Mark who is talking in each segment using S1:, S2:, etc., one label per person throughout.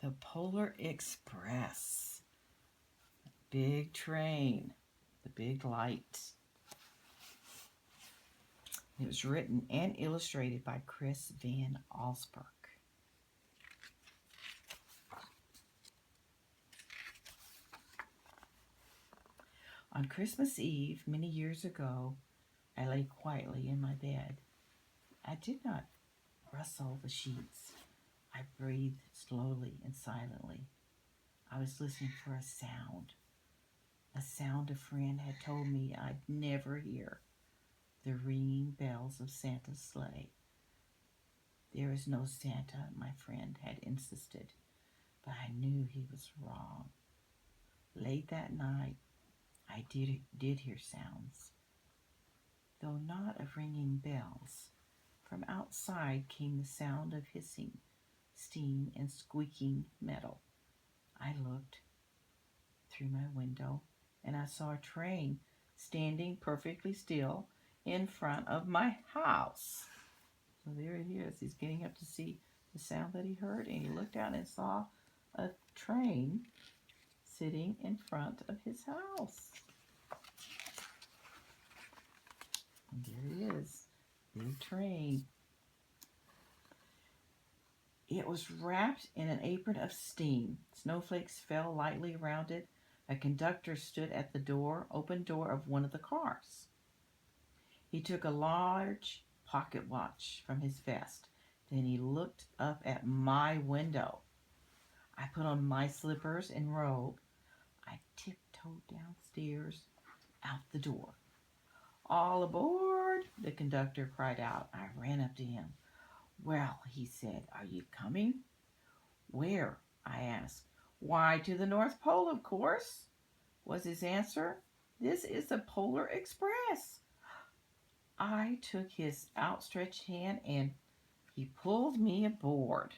S1: The Polar Express. Big train. The big light. It was written and illustrated by Chris Van Allsburg. On Christmas Eve, many years ago, I lay quietly in my bed. I did not rustle the sheets. I breathed slowly and silently. I was listening for a sound a friend had told me I'd never hear, the ringing bells of Santa's sleigh. There is no Santa, my friend had insisted, but I knew he was wrong. Late that night, I did hear sounds, though not of ringing bells. From outside came the sound of hissing, steam, and squeaking metal. I looked through my window, and I saw a train standing perfectly still in front of my house. So there he is. He's getting up to see the sound that he heard, and he looked out and saw a train sitting in front of his house. And there he is, big train. It was wrapped in an apron of steam. Snowflakes fell lightly around it. A conductor stood at the open door of one of the cars. He took a large pocket watch from his vest. Then he looked up at my window. I put on my slippers and robe. I tiptoed downstairs, out the door. "All aboard!" the conductor cried out. I ran up to him. "Well," he said, "are you coming?" "Where?" I asked. "Why, to the North Pole, of course," was his answer. "This is the Polar Express." I took his outstretched hand and he pulled me aboard.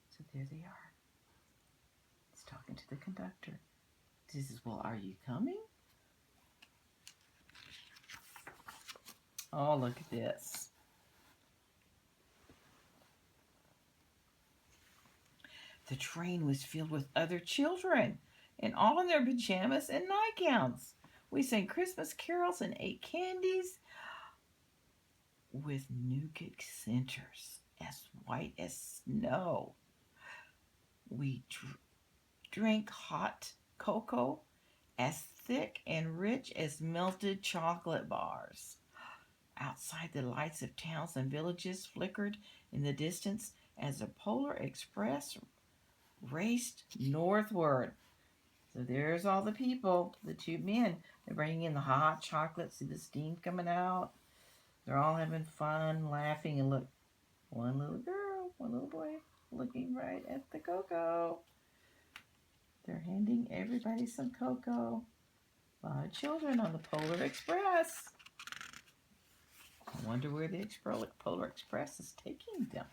S1: So there they are. He's talking to the conductor. He says, "Well, are you coming?" Oh, look at this. The train was filled with other children, and all in their pajamas and nightgowns. We sang Christmas carols and ate candies with nougat centers as white as snow. We drank hot cocoa as thick and rich as melted chocolate bars. Outside, the lights of towns and villages flickered in the distance as the Polar Express raced northward. So there's all the people, the two men. They're bringing in the hot chocolate. See the steam coming out. They're all having fun, laughing, and look, one little girl, one little boy looking right at the cocoa. They're handing everybody some cocoa. A lot of children on the Polar Express. I wonder where the Polar Express is taking them.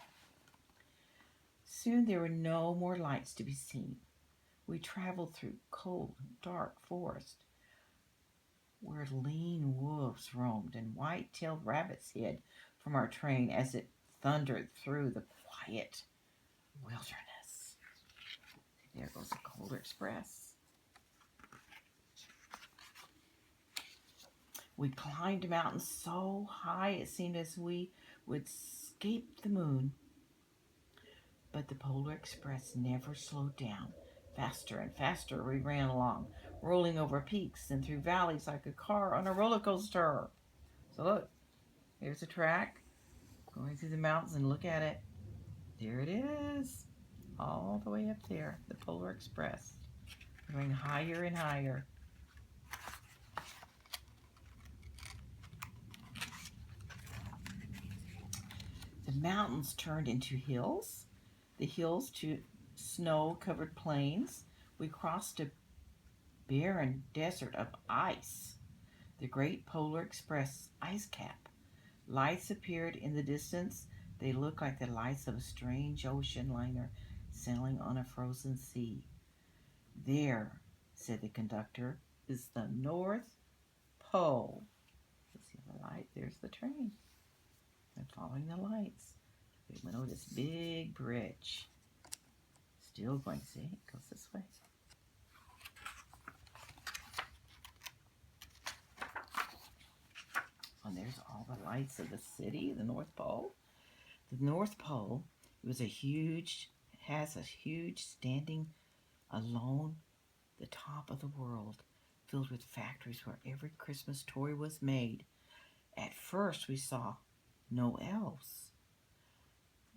S1: Soon there were no more lights to be seen. We traveled through cold, dark forest where lean wolves roamed and white-tailed rabbits hid from our train as it thundered through the quiet wilderness. There goes the Polar Express. We climbed mountains so high it seemed as we would escape the moon. But the Polar Express never slowed down. Faster and faster we ran along, rolling over peaks and through valleys like a car on a roller coaster. So look, here's a track going through the mountains, and look at it. There it is, all the way up there, the Polar Express, going higher and higher. The mountains turned into hills, the hills to snow-covered plains. We crossed a barren desert of ice, the great Polar Express ice cap. Lights appeared in the distance. They looked like the lights of a strange ocean liner sailing on a frozen sea. "There," said the conductor, "is the North Pole." See the light? There's the train. They're following the lights. They went over this big bridge. Still going, see, it goes this way. And there's all the lights of the city, the North Pole. The North Pole has a huge standing alone, the top of the world, filled with factories where every Christmas toy was made. At first we saw no elves.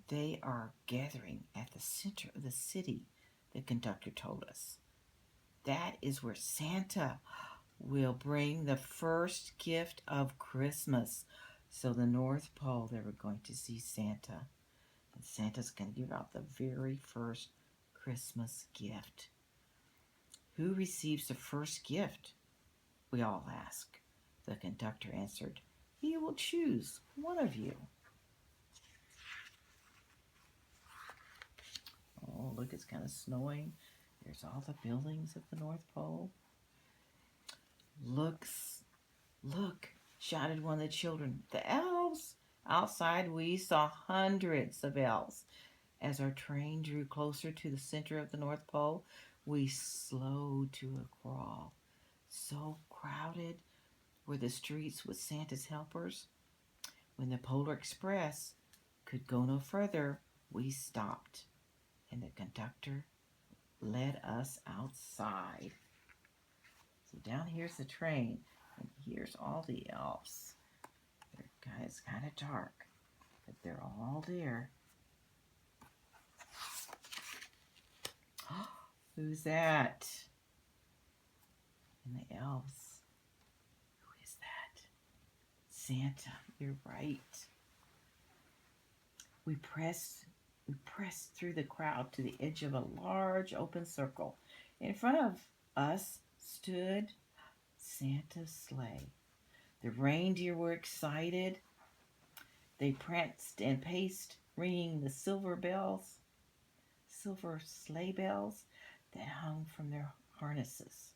S1: They are gathering at the center of the city, the conductor told us. That is where Santa will bring the first gift of Christmas. So the North Pole, they were going to see Santa. And Santa's going to give out the very first Christmas gift. Who receives the first gift? We all asked. The conductor answered, he will choose one of you. Oh, look, it's kind of snowing. There's all the buildings at the North Pole. Look, shouted one of the children. The elves! Outside, we saw hundreds of elves. As our train drew closer to the center of the North Pole, we slowed to a crawl. So crowded were the streets with Santa's helpers. When the Polar Express could go no further, we stopped, and the conductor led us outside. So down here's the train, and here's all the elves. It's kind of dark, but they're all there. Who's that? And the elves. Who is that? Santa, you're right. We pressed through the crowd to the edge of a large open circle. In front of us stood Santa's sleigh. The reindeer were excited. They pranced and paced, ringing the silver sleigh bells that hung from their harnesses.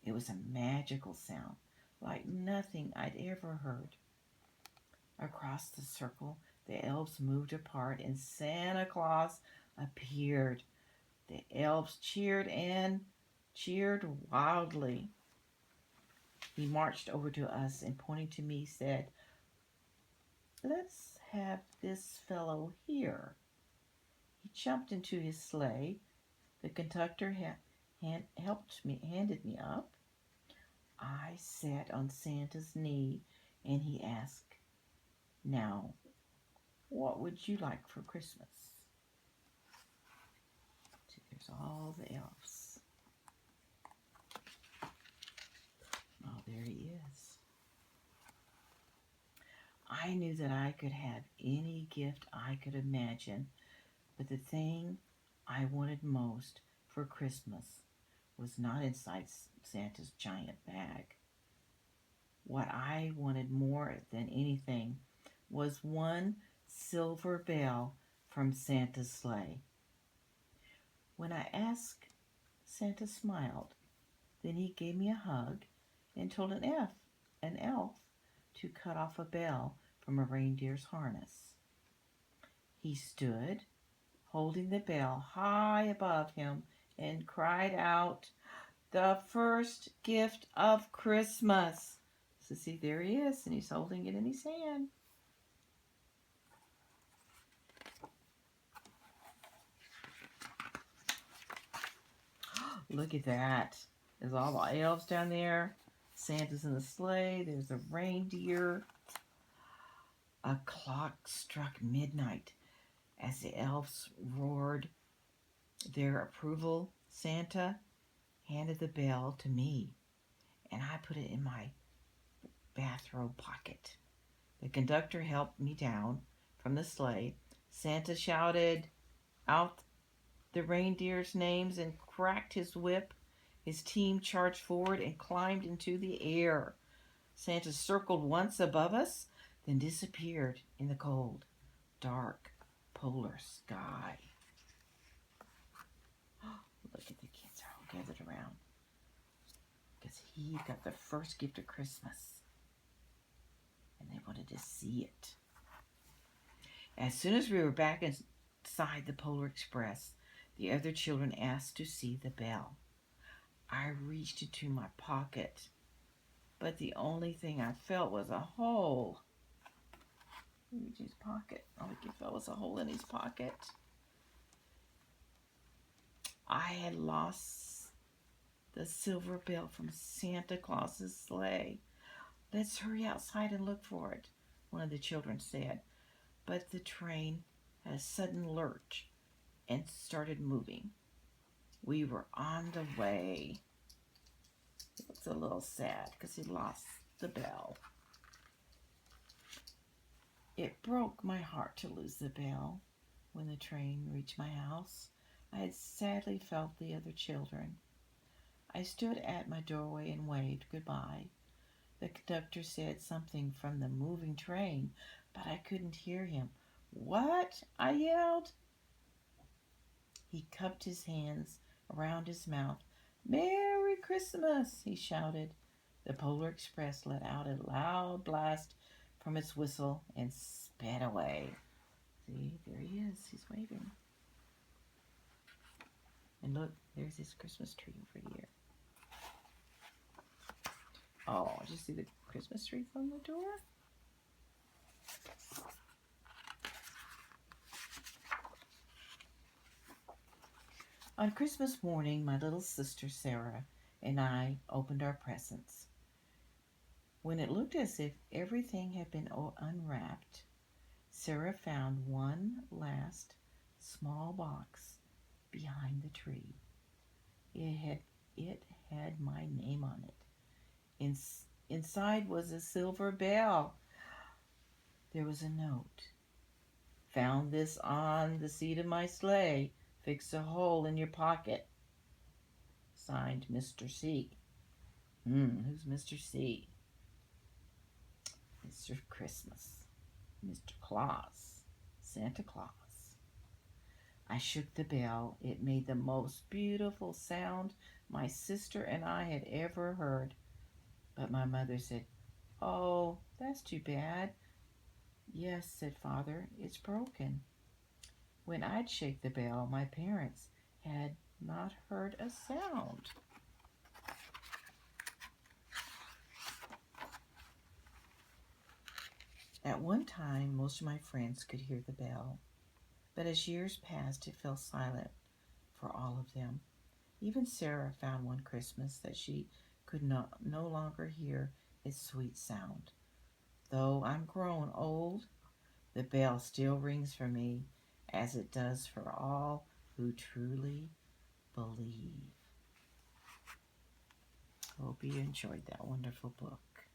S1: It was a magical sound, like nothing I'd ever heard. Across the circle, the elves moved apart, and Santa Claus appeared. The elves cheered wildly. He marched over to us and, pointing to me, said, let's have this fellow here. He jumped into his sleigh. The conductor handed me up. I sat on Santa's knee, and he asked, now, what would you like for Christmas? See, there's all the elves. Oh, there he is. I knew that I could have any gift I could imagine, but the thing I wanted most for Christmas was not inside Santa's giant bag. What I wanted more than anything was one silver bell from Santa's sleigh. When I asked, Santa smiled. Then he gave me a hug and told an elf to cut off a bell from a reindeer's harness. He stood, holding the bell high above him, and cried out, the first gift of Christmas. So see, there he is, and he's holding it in his hand. Look at that. There's all the elves down there. Santa's in the sleigh. There's a reindeer. A clock struck midnight. As the elves roared their approval, Santa handed the bell to me, and I put it in my bathrobe pocket. The conductor helped me down from the sleigh. Santa shouted out the reindeers' names and cracked his whip. His team charged forward and climbed into the air. Santa circled once above us, then disappeared in the cold, dark, polar sky. Look at the kids are all gathered around because he got the first gift of Christmas, and they wanted to see it. As soon as we were back inside the Polar Express, The other children asked to see the bell. I reached into my pocket, but the only thing I felt was a hole. He reached his pocket. All he felt was a hole in his pocket. I had lost the silver bell from Santa Claus's sleigh. Let's hurry outside and look for it, one of the children said. But the train had a sudden lurch and started moving. We were on the way. It was a little sad because he lost the bell. It broke my heart to lose the bell. When the train reached my house, I had sadly felt the other children. I stood at my doorway and waved goodbye. The conductor said something from the moving train, but I couldn't hear him. What? I yelled. He cupped his hands around his mouth. Merry Christmas, he shouted. The Polar Express let out a loud blast from its whistle and sped away. See, there he is. He's waving. And look, there's his Christmas tree over here. Oh, did you see the Christmas tree from the door? On Christmas morning, my little sister Sarah and I opened our presents. When it looked as if everything had been unwrapped, Sarah found one last small box behind the tree. It had my name on it. Inside was a silver bell. There was a note. Found this on the seat of my sleigh. Fix a hole in your pocket. Signed, Mr. C. Who's Mr. C? Mr. Christmas. Mr. Claus. Santa Claus. I shook the bell. It made the most beautiful sound my sister and I had ever heard. But my mother said, "Oh, that's too bad." "Yes," said Father, "it's broken." When I'd shake the bell, my parents had not heard a sound. At one time, most of my friends could hear the bell, but as years passed, it fell silent for all of them. Even Sarah found one Christmas that she could no longer hear its sweet sound. Though I'm grown old, the bell still rings for me, as it does for all who truly believe. Hope you enjoyed that wonderful book.